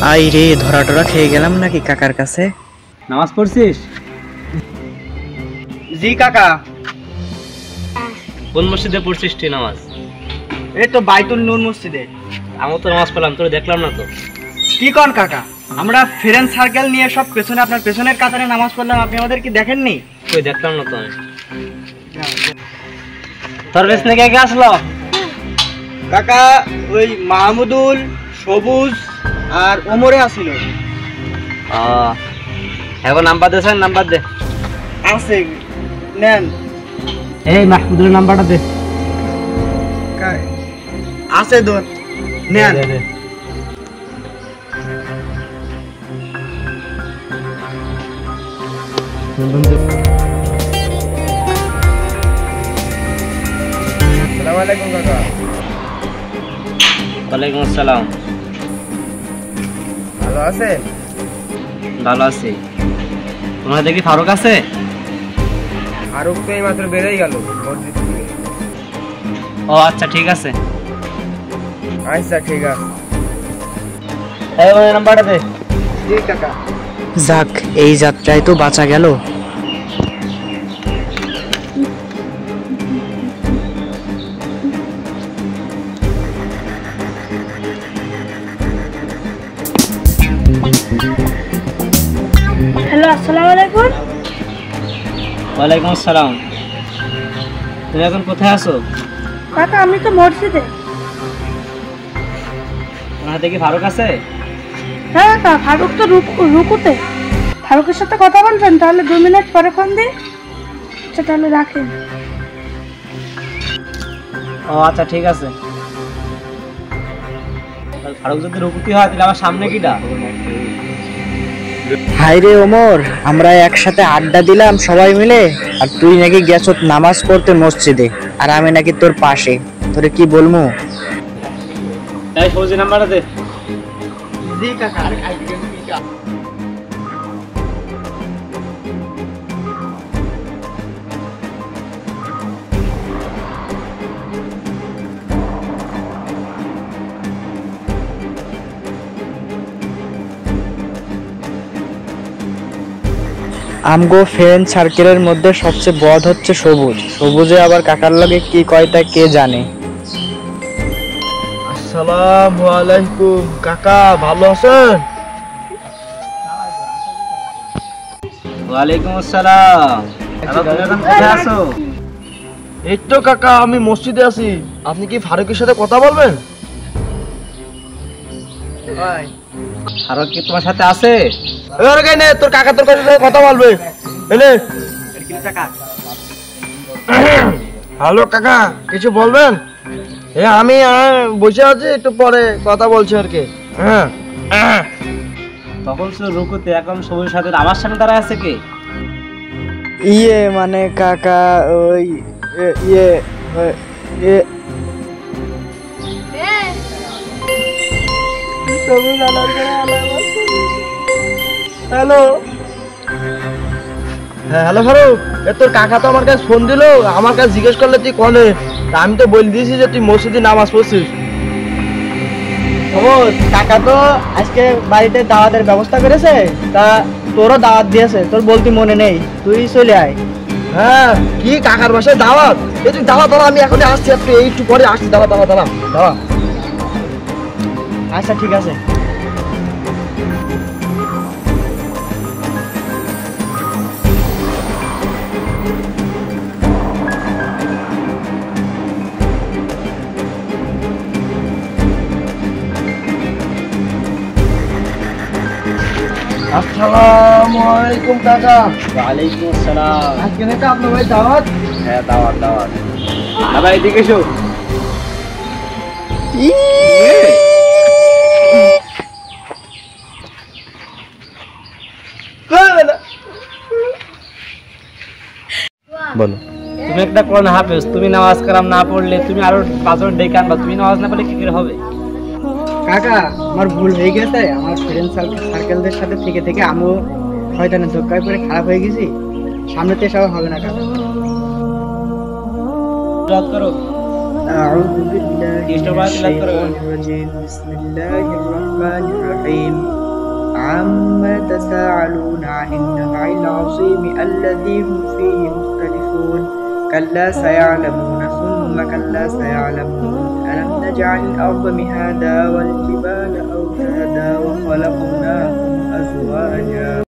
I রে, ধরা টরা খেয়ে গেলাম নাকি কাকার কাছে। নামাজ পড়ছিস? জি কাকা। কোন মসজিদে পড়ছিস তুই নামাজ? এই তো বাইতুল নূর মসজিদে। আমি তো নামাজ পড়লাম, তোর দেখলাম না তো। কি কন কাকা, আমরা ফ্রেন্ড সার্কেল নিয়ে সব পেছনে আপনার পেছনের কাতারে নামাজ পড়লাম, আপনি আমাদের কি দেখেননি? তুই দেখলাম না তো আমি। তোর পেছনে কে কে আসলো? কাকা ওই মাহমুদুল, সবুজ আর ওমরে আসিল। এখন নাম্বার দে, নাম্বার দে। আছে, নেন। এই মাহমুদুলের নাম্বারটা দে। আছে দোন, নেন। আসসালামু আলাইকুম কাকা। ওয়ালাইকুম আসসালাম। ভালো আছেন? ভালো আছি। তোমার দেখি ফারুক আছে? ফারুক তো এই মাত্র বেরোই গেল মসজিদ থেকে। ও আচ্ছা, ঠিক আছে। আচ্ছা ঠিক আছে। এই ওই নাম্বারটা দে। জি কাকা। যাক, এই যাত্রায় তো বাঁচা গেল। হ্যালো, আসসালামু আলাইকুম। ওয়ালাইকুম আসসালাম। তুমি এখন কোথায় আছো? কাকা আমি তো মসজিদে। তোমার দেখি ফারুক আছে? হ্যাঁ কাকা, ফারুক তো রুকুতে। ফারুকের সাথে কথা বলবেন? তাহলে 2 মিনিট পরে ফোন দিই। আচ্ছা তাহলে রাখেন। ও আচ্ছা ঠিক আছে। ফারুক যদি রুকুতি হয় তাহলে আমার সামনে কিটা? হাই রে ওমর, আমরা একসাথে আড্ডা দিলাম সবাই মিলে, আর তুই নাকি গেছত নামাজ পড়তে মসজিদে, আর আমি নাকি তোর পাশে। তোরে কি বলবো? এই ফৌজি নাম্বারটা দে। জি কাকা। আমগো ফ্রেন্ড সার্কেলের মধ্যে সবচেয়ে বদ হচ্ছে সবুজ। সবুজে আবার কাকার লগে কি কয়টা কে জানে। আসসালামু আলাইকুম কাকা, ভালো আছেন? ওয়ালাইকুম আসসালাম। তুমি এখন কোথায় আছো? এই তো কাকা, আমি মসজিদে আছি। আপনি কি ফারুকের সাথে কথা বলবেন? ফারুক কি তোমার সাথে আছে? তোর কাকা তোর সাথে কথা বলবে। হ্যালো কাকা, কিছু বলবেন? আমি বসে আছি, একটু পরে কথা বলছি আর কি। তখন ছিল রুকুতে, এখন সবুজের সাথে আমার সামনে দাঁড়ায় আছে কে? ইয়ে মানে কাকা ওই ইয়ে ইয়ে হ্যালো। হ্যাঁ হ্যালো ফারুক, তোর কাকা তো আমার কাছে ফোন দিল, আমার কাছে জিজ্ঞেস করলে তুই কনে। আমি তো বলে দিয়েছি যে তুই মসজিদে নামাজ পড়ছিস। কাকা তো আজকে বাড়িতে দাওয়াতের ব্যবস্থা করেছে, তা তোরও দাওয়াত দিয়েছে, তোর বলতে মনে নেই, তুই চলে আয়। হ্যাঁ, কি কাকার বাসায় দাওয়াত? এই তুই দাওয়া দাঁড়া, আমি এখনই আসছি, একটু একটু পরে আসছি। দাঁড়া দাঁড়া দাঁড়া দাঁড়া। আচ্ছা ঠিক আছে। আসসালামু আলাইকুম কাকা। ওয়ালাইকুম আসসালাম। আজকে নাকি আপনার ভাই দাওয়াত? হ্যাঁ দাওয়াত দাওয়াত। ভাই এদিকে এসো। বলো। তুমি একটা কোরআন হাফেজ, তুমি নামাজ কালাম না পড়লে তুমি আরো 5 জন ডেকে আনবা, তুমি নামাজ না পড়লে কি করে হবে? কাকা আমার ভুল হয়ে গেছে, আমার ফ্রেন্ড সার্কেলদের সাথে থেকে থেকে আমিও হয়তো না ধোক্কায় পরে খারাপ হয়ে গেছি। সামনে তো এসব হবে না কাকা। করো। أعوذ بالله ये من शोभा तिलक करो। الشيطان الرجيم بسم الله الرحمن الرحيم عما تساءلون عن النبع العظيم الذي هم فيه مختلفون كلا سيعلمون ثم كلا سيعلمون ألم نجعل الأرض مهادا والجبال أوتادا وخلقناكم أزواجا